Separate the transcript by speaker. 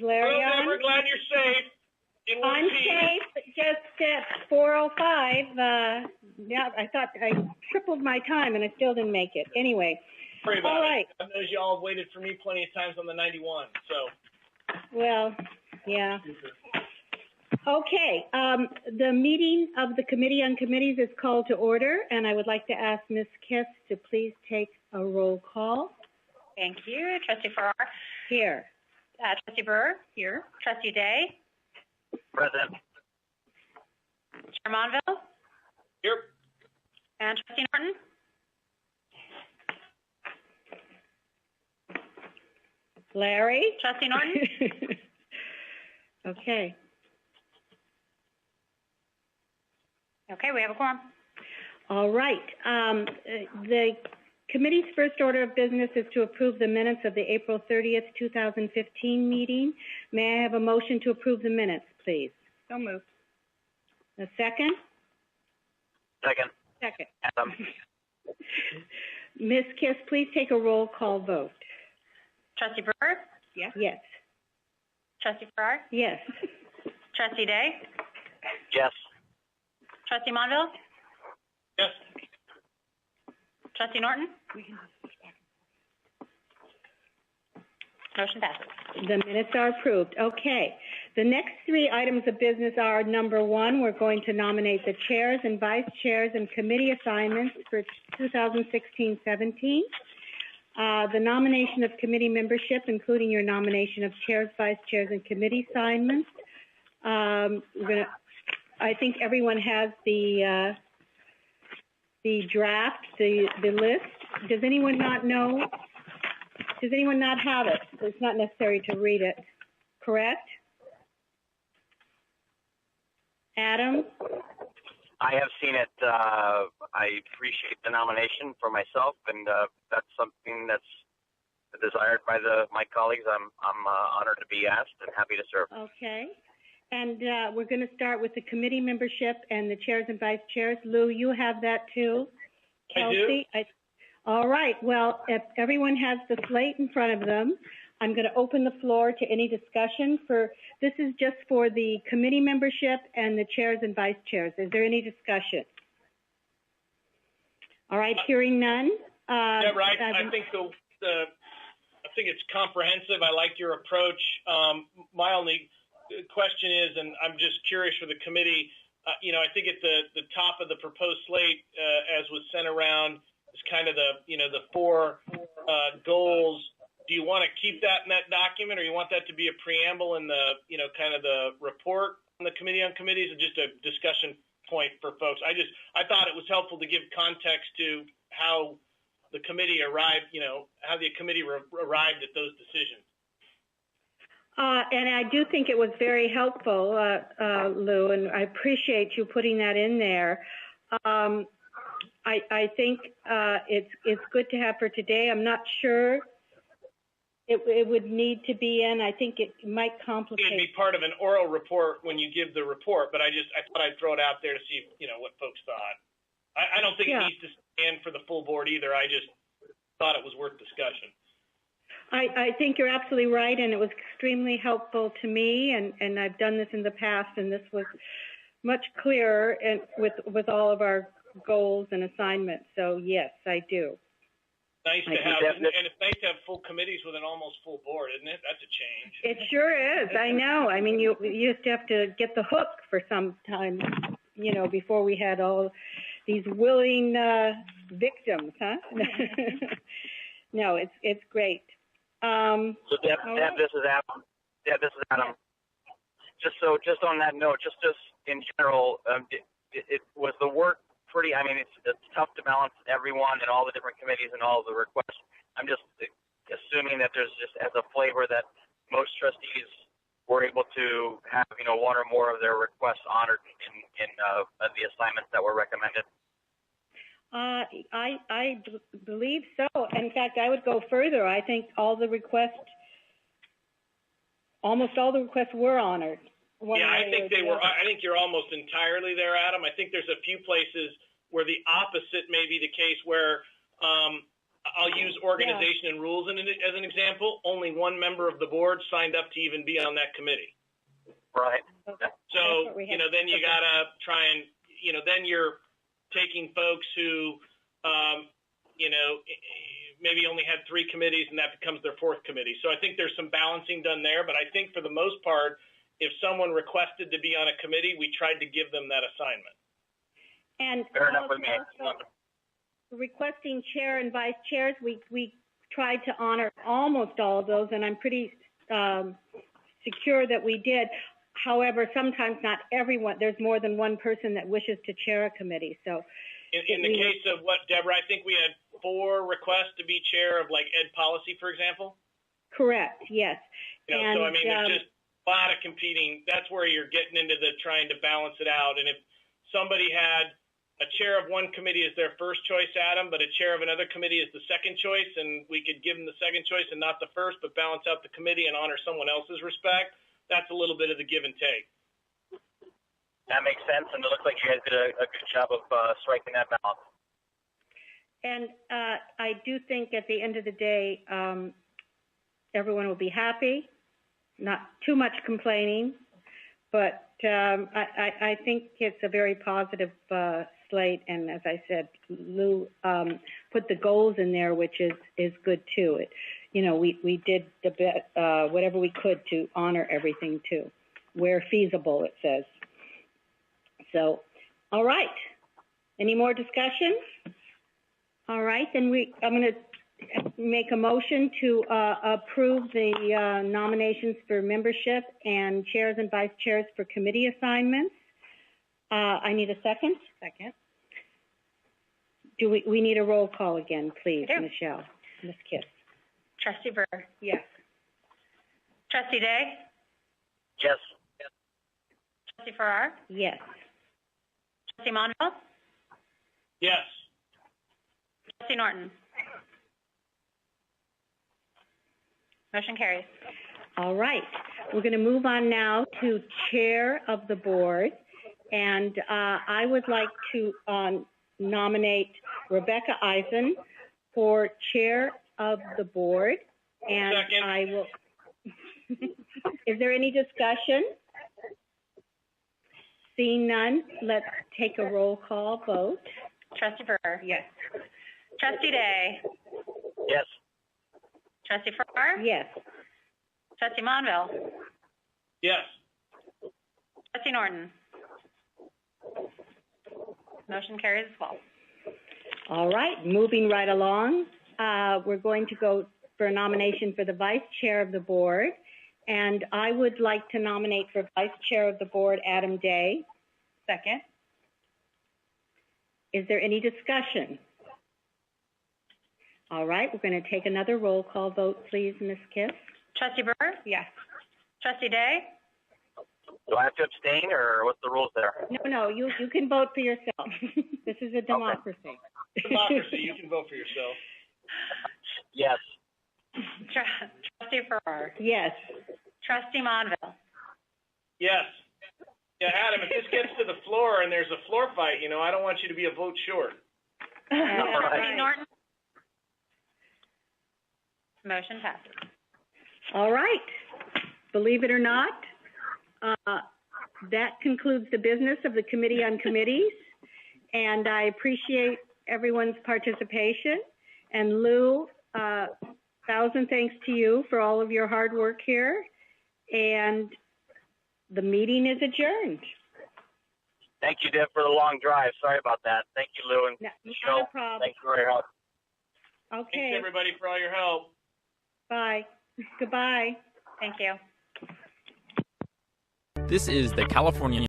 Speaker 1: Larry
Speaker 2: Hello,
Speaker 1: on?
Speaker 2: Deborah. Glad you're safe. In one
Speaker 1: I'm
Speaker 2: piece.
Speaker 1: safe, just at 4:05. Yeah, I thought I tripled my time and I still didn't make it. Anyway,
Speaker 2: Sorry about
Speaker 1: all right.
Speaker 2: it. I know y'all have waited for me plenty of times on the 91, so.
Speaker 1: Well, yeah. Okay, the meeting of the Committee on Committees is called to order, and I would like to ask Ms. Kiss to please take a roll call.
Speaker 3: Thank you. Trustee Farrar?
Speaker 1: Here.
Speaker 3: Trustee Burr? Here. Trustee Day?
Speaker 4: Present.
Speaker 3: Chair Monville?
Speaker 2: Here.
Speaker 3: And Trustee Norton?
Speaker 1: Larry?
Speaker 3: Trustee Norton?
Speaker 1: Okay.
Speaker 3: Okay, we have a quorum.
Speaker 1: All right. The committee's first order of business is to approve the minutes of the April 30th, 2015 meeting. May I have a motion to approve the minutes, please?
Speaker 3: So moved.
Speaker 1: A second?
Speaker 4: Second.
Speaker 1: Second.
Speaker 4: Adam.
Speaker 1: Ms. Kiss, please take a roll call vote.
Speaker 3: Trustee Burr?
Speaker 1: Yes.
Speaker 3: Trustee Farrar?
Speaker 1: Yes.
Speaker 3: Trustee Day?
Speaker 4: Yes.
Speaker 3: Trustee Monville?
Speaker 2: Yes.
Speaker 3: Trustee Norton? Motion passes.
Speaker 1: The minutes are approved. Okay. The next three items of business are, number one, we're going to nominate the chairs and vice chairs and committee assignments for 2016-17. The nomination of committee membership, including your nomination of chairs, vice chairs, and committee assignments. I think everyone has the draft, the list. Does anyone not know? Does anyone not have it? It's not necessary to read it, correct? Adam?
Speaker 4: I have seen it. I appreciate the nomination for myself, and that's something that's desired by my colleagues. I'm honored to be asked and happy to serve.
Speaker 1: Okay. And we're going to start with the committee membership and the chairs and vice chairs. Lou, you have that too? Kelsey?
Speaker 2: I do.
Speaker 1: All right. Well, if everyone has the slate in front of them, I'm going to open the floor to any discussion. This is just for the committee membership and the chairs and vice chairs. Is there any discussion? All right. Hearing none.
Speaker 2: Yeah, right. I think I think it's comprehensive. I like your approach. My only question is, and I'm just curious for the committee, I think at the top of the proposed slate, as was sent around, is kind of the four goals. Do you want to keep that in that document, or you want that to be a preamble in the, kind of the report on the Committee on Committees, and just a discussion point for folks? I thought it was helpful to give context to how the committee arrived, how the committee arrived at those decisions.
Speaker 1: And I do think it was very helpful, Lou, and I appreciate you putting that in there. I think it's good to have for today. I'm not sure it would need to be in. I think it might complicate.
Speaker 2: It'd be part of an oral report when you give the report, but I thought I'd throw it out there to see, what folks thought. I don't think it needs to stand for the full board either. I just thought it was worth discussion.
Speaker 1: I think you're absolutely right, and it was extremely helpful to me, and I've done this in the past, and this was much clearer and with all of our goals and assignments. So yes, I do.
Speaker 2: Nice to have, and it's nice to have full committees with an almost full board, isn't it? That's a change.
Speaker 1: It sure is. I know. I mean, you used to have to get the hook for some time, before we had all these willing victims, huh? No, it's great.
Speaker 4: So Deb, this is Adam. Deb, this is Adam. Just on that note, just in general, it was the work pretty. I mean, it's tough to balance everyone and all the different committees and all the requests. I'm just assuming that there's just as a flavor that most trustees were able to have, one or more of their requests honored in the assignments that were recommended.
Speaker 1: I believe so. In fact, I would go further. I think almost all the requests were honored.
Speaker 2: Yeah, I think they were. I think you're almost entirely there, Adam. I think there's a few places where the opposite may be the case, where I'll use organization and rules as an example. Only one member of the board signed up to even be on that committee.
Speaker 4: Right.
Speaker 1: Okay.
Speaker 2: So, then you gotta try and, then you're taking folks who, maybe only had 3 committees and that becomes their 4th committee. So I think there's some balancing done there, but I think for the most part, if someone requested to be on a committee, we tried to give them that assignment.
Speaker 1: And
Speaker 4: Fair enough with me.
Speaker 1: Requesting chair and vice chairs, we tried to honor almost all of those, and I'm pretty secure that we did. However, sometimes not everyone, there's more than one person that wishes to chair a committee. So
Speaker 2: in the case of what, Deborah, I think we had 4 requests to be chair of like ed policy, for example.
Speaker 1: Correct. Yes.
Speaker 2: So I mean, there's just a lot of competing. That's where you're getting into the trying to balance it out. And if somebody had a chair of one committee as their first choice, Adam, but a chair of another committee is the second choice, and we could give them the second choice and not the first, but balance out the committee and honor someone else's respect, that's a little bit of the give and take.
Speaker 4: That makes sense, and it looks like you guys did a good job of striking that balance.
Speaker 1: And I do think at the end of the day, everyone will be happy, not too much complaining, but I think it's a very positive slate. And as I said, Lou put the goals in there, which is good too. We did the bit, whatever we could to honor everything too, where feasible, it says. So, all right. Any more discussion? All right, then I'm going to make a motion to approve the nominations for membership and chairs and vice chairs for committee assignments. I need a second.
Speaker 3: Second.
Speaker 1: Do we need a roll call again, please, Michelle? Ms. Kiss.
Speaker 3: Trustee Burr.
Speaker 1: Yes.
Speaker 3: Trustee Day.
Speaker 4: Yes.
Speaker 3: Trustee Farrar.
Speaker 1: Yes.
Speaker 3: Trustee Monville.
Speaker 2: Yes.
Speaker 3: Trustee Norton. Motion carries.
Speaker 1: All right. We're going to move on now to chair of the board. And I would like to nominate Rebecca Eisen for chair of the board. And
Speaker 2: second.
Speaker 1: I will. Is there any discussion? Seeing none, let's take a roll call vote.
Speaker 3: Trustee Burr.
Speaker 1: Yes.
Speaker 3: Trustee Day.
Speaker 4: Yes.
Speaker 3: Trustee Farrar.
Speaker 1: Yes.
Speaker 3: Trustee Monville.
Speaker 2: Yes.
Speaker 3: Trustee Norton. Motion carries as well.
Speaker 1: All right, moving right along, we're going to go for a nomination for the vice chair of the board. And I would like to nominate for vice chair of the board, Adam Day.
Speaker 3: Second.
Speaker 1: Is there any discussion? All right, we're going to take another roll call vote, please, Ms. Kiss.
Speaker 3: Trustee Burr.
Speaker 1: Yes.
Speaker 3: Trustee Day.
Speaker 4: Do I have to abstain, or what's the rules there?
Speaker 1: No, you can vote for yourself. This is a democracy.
Speaker 2: Democracy, you can vote for yourself.
Speaker 4: Yes.
Speaker 3: Trustee Farrar.
Speaker 1: Yes.
Speaker 3: Trustee Monville.
Speaker 2: Yes. Yeah, Adam, if this gets to the floor and there's a floor fight, I don't want you to be a vote short.
Speaker 3: Trustee Norton. Motion passes.
Speaker 1: All right. Believe it or not, that concludes the business of the Committee on Committees, and I appreciate everyone's participation. And Lou, 1,000 thanks to you for all of your hard work here, and the meeting is adjourned.
Speaker 4: Thank you, Deb, for the long drive. Sorry about that. Thank you, Lou, and Michelle.
Speaker 1: Not a problem.
Speaker 4: Thanks for your help.
Speaker 1: Okay.
Speaker 2: Thanks, everybody, for all your help.
Speaker 1: Bye. Goodbye.
Speaker 3: Thank you.
Speaker 5: This is the California